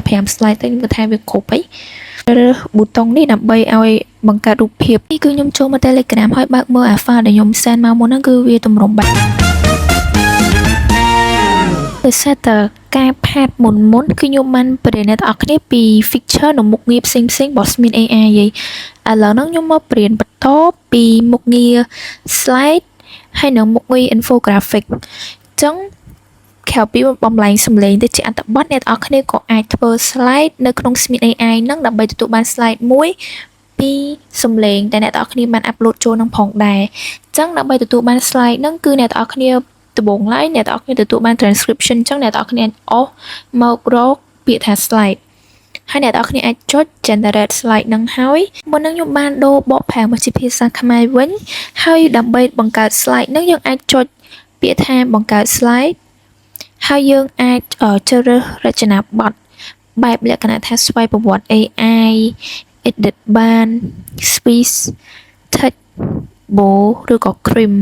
15 slide ទៅខ្ញុំគិតថាវាគ្រប់ហើយរើសប៊ូតុងនេះដើម្បីឲ្យបង្កើតរូបភាពនេះគឺខ្ញុំចូលមក Telegram ហើយបើកមើល file ដែលខ្ញុំ send មកមុនហ្នឹងគឺវាទម្រង់បែបដោយសារតែការផាតមុនគឺខ្ញុំបានបរិញ្ញាអ្នកទាំងអស់គ្នាពី feature និងមុខងារផ្សេងៗរបស់ Smith AI ហីឥឡូវហ្នឹងខ្ញុំមកបរិញ្ញាបន្តពីមុខងារ slide ហើយនិងមុខងារ infographic អញ្ចឹងក្រៅពីបំលែងសំឡេងទៅជាអត្ថបទអ្នកទាំងអស់គ្នាក៏អាចធ្វើ slide នៅក្នុង Smith AI ហ្នឹងដើម្បីទទួលបាន slide មួយពីសំឡេងដែលអ្នកទាំងអស់គ្នាបាន upload ចូលនឹងផងដែរអញ្ចឹងដើម្បីទទួលបាន slide ហ្នឹងគឺអ្នកទាំងអស់គ្នាដំបូងឡើយអ្នកទាំងអស់គ្នាទទួលបាន transcription អញ្ចឹងអ្នកទាំងអស់គ្នាអស់មករកពាក្យថា slide ហើយអ្នកទាំងអស់គ្នាអាចចុច generate slide នឹងហើយមុននឹងខ្ញុំបានដូរបកប្រែមកជាភាសាខ្មែរវិញហើយដើម្បីបង្កើត slide នឹងយើងអាចចុចពាក្យថាបង្កើត slide ហើយយើងអាចជ្រើសរើសរចនាបថបែបលក្ខណៈថាស្វ័យប្រវត្តិ AI edit បាន speech text bold ឬក៏ trim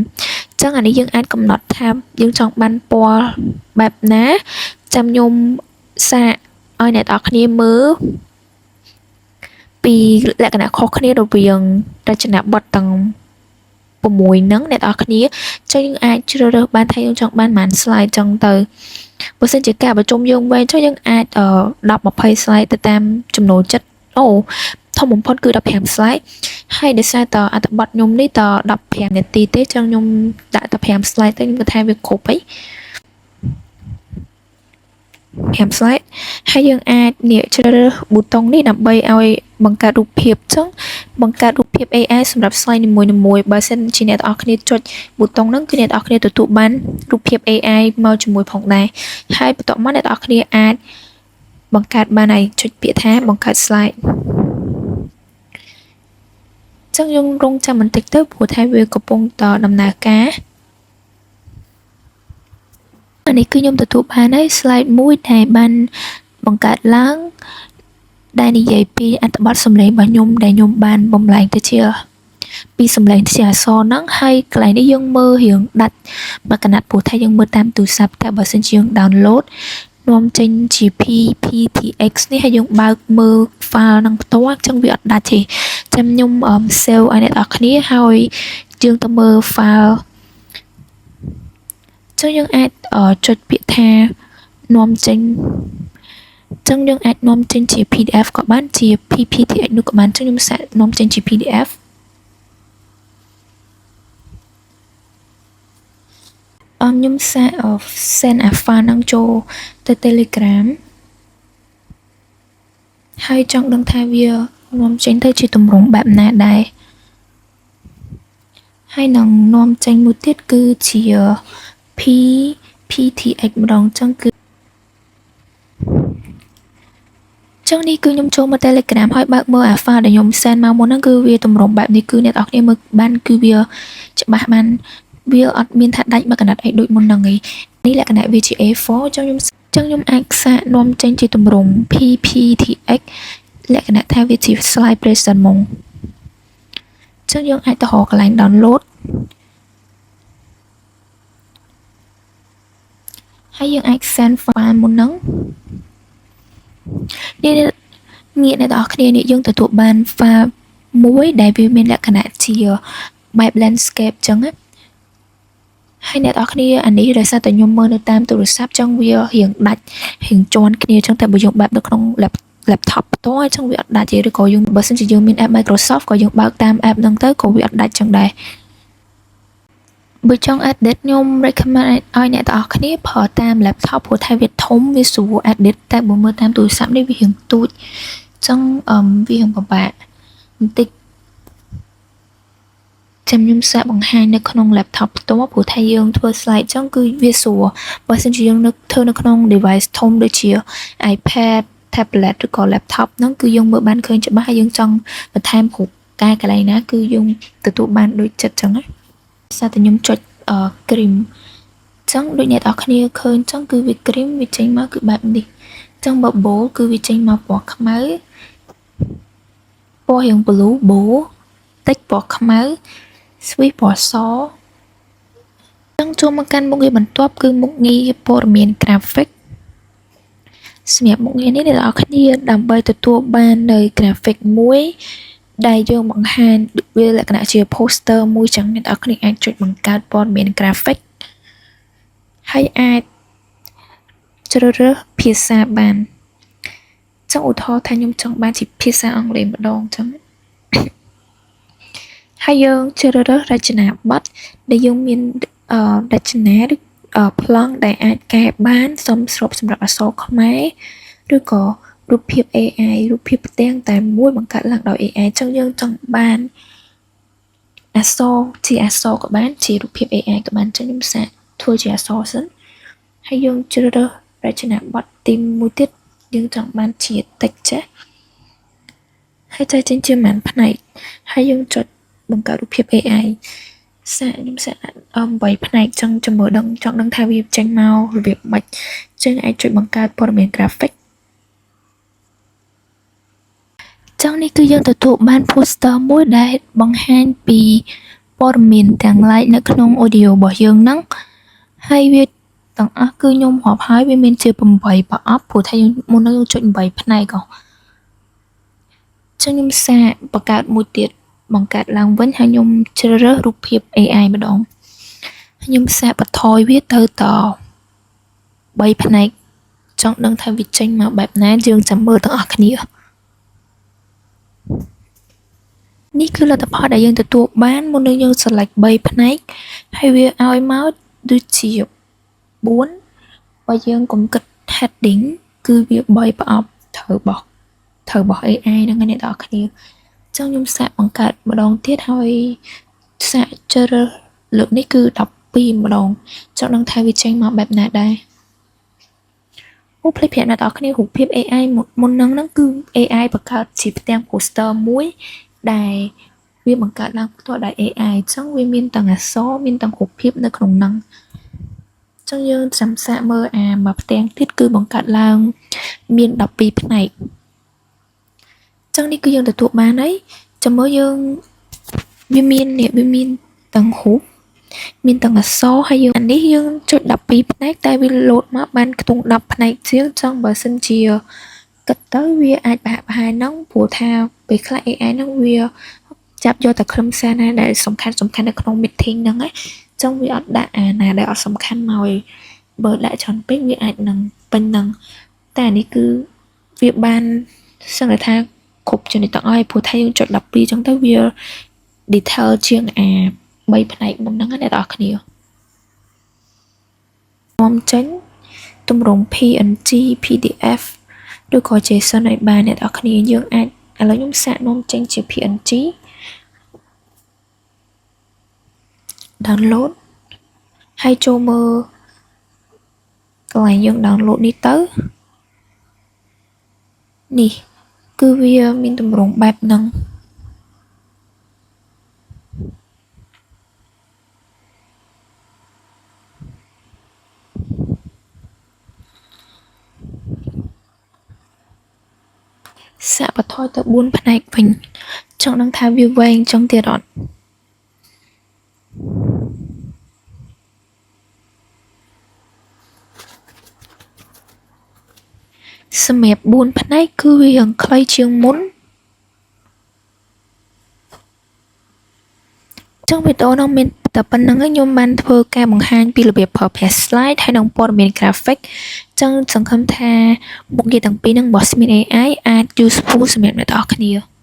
អញ្ចឹងអានេះយើងអាចកំណត់ថាយើងចង់បានពណ៌បែបណាចាំខ្ញុំសាកឲ្យអ្នកនរគ្នាមើលពីលក្ខណៈខុសគ្នារវាងរចនាបថទាំង6ហ្នឹងអ្នកនរគ្នាចុះយើងអាចជ្រើសរើសបានថាយើងចង់បានប៉ុន្មាន slide ចឹងទៅបើសិនជាការប្រជុំយើងវែងចុះយើងអាច10 20 slide ទៅតាមចំណូលចិត្តធំបំផុតគឺ15 slide ហើយដោយសារតអត្ថបទខ្ញុំនេះត15នាទីទេចឹងខ្ញុំដាក់តែ5 slide ទៅខ្ញុំគិតថាវាគ្រប់ហើយ5 slide ហើយយើងអាចជ្រើសរើសប៊ូតុងនេះដើម្បីឲ្យបង្កើតរូបភាពចឹងបង្កើតរូបភាព AI សម្រាប់ slide នីមួយៗបើសិនជាអ្នកទាំងអស់គ្នាចុចប៊ូតុងហ្នឹងគឺអ្នកទាំងអស់គ្នាទទួលបានរូបភាព AI មកជាមួយផងដែរហើយបន្ទាប់មកអ្នកទាំងអស់គ្នាអាចបង្កើតបានហើយចុចពាក្យថាបង្កើត slide ចឹងយើងរងចាំបន្តិចទៅព្រោះថាវាកំពុងតដំណើរការនេះគឺខ្ញុំទទួលបានហើយ slide មួយដែលបានបង្កើតឡើងដែលនិយាយពីអត្ថបទសម្លេងរបស់ខ្ញុំដែលខ្ញុំបានបំលែងទៅជាពីសម្លេងជាអក្សរហ្នឹងហើយកន្លែងនេះយើងមើលរៀងដាច់មកកណាត់ព្រោះថាយើងមើលតាមទូរស័ព្ទតែបើសិនជាយើង download នាំចេញជា PPTX នេះហើយយើងបើកមើល file ហ្នឹងផ្ទាល់អញ្ចឹងវាអត់ដាច់ទេចាំខ្ញុំ save ឲ្យអ្នកនរគ្នាហើយយើងទៅមើល file ចឹងយើងអាចចុចពាក្យថានាំចេញចឹងយើងអាចនាំចេញជា PDF ក៏បានជា PPTX នោះក៏បានចឹងខ្ញុំសាកនាំចេញជា PDF ខ្ញុំសាក send file ហ្នឹងចូលទៅ Telegram ហើយចង់ដឹងថាវានាំចេញទៅជាទម្រង់បែបណាដែរហើយនឹងនាំចេញមួយទៀតគឺជា PPTX ម្ដងចឹងគឺចឹងនេះគឺខ្ញុំចូលមក Telegram ហើយបើកមើល file ដែលខ្ញុំ send មកមុនហ្នឹងគឺវាទម្រង់បែបនេះគឺអ្នកនរគ្នាមើលបានគឺវាច្បាស់បានវាអត់មានថាដាច់មកកណាត់អីដូចមុនហ្នឹងឯងនេះលក្ខណៈវាជា A4 ចឹងខ្ញុំអាចសាកនាំចេញជាទម្រង់ PPTX លក្ខណៈថាវាជា slide present ហ្មងចឹងយើងអាចទៅរកកន្លែង download ហើយយើងអាច send file មុនហ្នឹងនេះងាកអ្នកទាំងអស់គ្នានេះយើងទទួលបាន file មួយដែលវាមានលក្ខណៈជាបែប landscape ចឹងណាហើយអ្នកទាំងអស់គ្នាអានេះដោយសារតែខ្ញុំមើលនៅតាមទូរស័ព្ទចឹងវារៀងដាច់រៀងជាន់គ្នាចឹងតែបើយើងបែបនៅក្នុង laptop ផ្ទាល់ចឹងវាអត់ដាច់ទេឬក៏យើងបើសិនជាយើងមាន app Microsoft ក៏យើងបើកតាម app ហ្នឹងទៅក៏វាអត់ដាច់ចឹងដែរបើចង់ edit ខ្ញុំ recommend ឲ្យអ្នកទាំងអស់គ្នាប្រើតាម laptop ព្រោះថាវាធំវាស្រួល edit តែបើមើលតាមទូរស័ព្ទនេះវារៀងទូចចឹងវារៀងពិបាកបន្តិចចាំខ្ញុំសាកបង្ហាញនៅក្នុង laptop ផ្ទាល់ព្រោះថាយើងធ្វើ slide ចឹងគឺវាស្រួលបើសិនជាយើងធ្វើនៅក្នុង device ធំដូចជា iPad tablet ឬក៏ laptop ហ្នឹងគឺយើងមើលបានឃើញច្បាស់ហើយយើងចង់បន្ថែមរូបកាយកន្លែងណាគឺយើងទទួលបានដូចចិត្តចឹងណាសារតែខ្ញុំចុច cream ចឹងដូចអ្នកនរគ្នាឃើញចឹងគឺវា cream វាចេញមកគឺបែបនេះចឹងបើ bold គឺវាចេញមកពណ៌ខ្មៅពណ៌រៀង blue bold តិចពណ៌ខ្មៅ swift ពណ៌សចឹងចូលមកកាន់មុខងារបន្ទាប់គឺមុខងារព័ត៌មាន graphic សម្រាប់មុខងារនេះអ្នកនរគ្នាដើម្បីទទួលបាននៅ graphic មួយដែលយើងបង្ហាញវាលក្ខណៈជា poster មួយចឹងអ្នកនរគ្នាអាចចុចបង្កើតព័ត៌មាន graphic ហើយអាចជ្រើសរើសភាសាបានចឹងឧទាហរណ៍ថាខ្ញុំចង់បានជាភាសាអង់គ្លេសម្ដងចឹងហើយយើងជ្រើសរើសរចនាប័ទ្មដែលយើងមានរចនាឬប្លង់ដែលអាចកែបានសមស្របសម្រាប់អក្សរខ្មែរឬក៏រូបភាព AI រូបភាពផ្ទាំងតែមួយបង្កើតឡើងដោយ AI ចឹងយើងចង់បានអក្សរជាអក្សរក៏បានជារូបភាព AI ក៏បានចឹងខ្ញុំសាកធ្វើជាអក្សរសិនហើយយើងជ្រើសរើសរចនាប័ទ្មទីមួយទៀតយើងចង់បានជាតិចចាស់ហើយចែកចេញជាប៉ុន្មានផ្នែកហើយយើងចុចបង្កើតរូបភាព AI ខ្ញុំសាក8ផ្នែកចឹងចាំមើលចង់ដឹងថាវាចេញមករបៀបម៉េចចឹងអាចចុចបង្កើតព័ត៌មាន graphic ចឹងនេះគឺយើងទទួលបាន poster មួយដែលបង្ហាញពីព័ត៌មានទាំង like នៅក្នុង audio របស់យើងហ្នឹងហើយវាទាំងអស់គឺខ្ញុំរាប់ហើយវាមានជា8ប្រអប់ព្រោះថាយើងមុនហ្នឹងយើងចុច8ផ្នែកចឹងខ្ញុំសាកបង្កើតមួយទៀតបង្កើតឡើងវិញហើយខ្ញុំជ្រើសរើសរូបភាព AI ម្ដងខ្ញុំសាកបន្ថយវាទៅត3ផ្នែកចង់ដឹងថាវាចេញមកបែបណាយើងចាំមើលទាំងអស់គ្នានេះគឺលទ្ធផលដែលយើងទទួលបានមុននឹងយើង select 3ផ្នែកហើយវាឲ្យមកដូចជា4បើយើងកុំគិត heading គឺវា3ប្រអប់ត្រូវបោះ AI ហ្នឹងអ្នកនរគ្នាចឹងខ្ញុំសាកបង្កើតម្ដងទៀតហើយសាកជ្រើសរើសលើកនេះគឺ12ម្ដងចង់ដឹងថាវាចេញមកបែបណាដែរភ្លេចប្រាប់អ្នកនរគ្នារូបភាព AI មុនហ្នឹងគឺ AI បង្កើតជាផ្ទាំង poster មួយដែលវាបង្កើតឡើងផ្ទាល់ដោយ AI ចឹងវាមានទាំងអក្សរមានទាំងរូបភាពនៅក្នុងហ្នឹងចឹងយើងចាំសាកមើលមួយផ្ទាំងទៀតគឺបង្កើតឡើងមាន12ផ្នែកចឹងនេះគឺយើងទទួលបានហើយចាំមើលយើងវាមានទាំងរូបមានទាំងអក្សរហើយយើងអានេះយើងចុច12ផ្នែកតែវាលោតមកបានខ្ទង់10ផ្នែកជាងចឹងបើសិនជាគិតទៅវាអាចប្រហែលហ្នឹងព្រោះថាពេលខ្លះ AI ហ្នឹងវាចាប់យកតែខ្លឹមសារណាដែលសំខាន់នៅក្នុង meeting ហ្នឹងណាចឹងវាអត់ដាក់អាណាដែលអត់សំខាន់មកបើដាក់ច្រើនពេកវាអាចនឹងពេញហ្នឹងតែអានេះគឺវាបានសឹងថាគ្រប់ចំណុចទាំងអស់ព្រោះថាយើងចុច12ចឹងទៅវា detail ជាង3ផ្នែកមុនហ្នឹងអ្នកនរគ្នានាំចេញទម្រង់ PNG PDF ឬក៏ JSON ឲ្យបានអ្នកនរគ្នាយើងអាចឥឡូវខ្ញុំសាកនាំចេញជា PNG download ហើយចូលមើលកន្លែងយើង download នេះទៅនេះគឺវាមានទម្រង់បែបហ្នឹងសាកបន្ថយទៅ4ផ្នែកវិញចង់ដឹងថាវាវែងចង់ទៀតអត់សម្រាប់4ផ្នែកគឺវាយ៉ាងខ្លីជាងមុនចឹងវីដេអូនោះមានតែប៉ុណ្្នឹងហើយខ្ញុំបានធ្វើការបង្ហាញពីរបៀបប្រើប្រាស់ slide ហើយនិងព័ត៌មាន graphic ចឹងសង្ឃឹមថាមុខងារទាំងពីរហ្នឹងរបស់ Smith AI អាច useful សម្រាប់អ្នកទាំងអស់គ្នា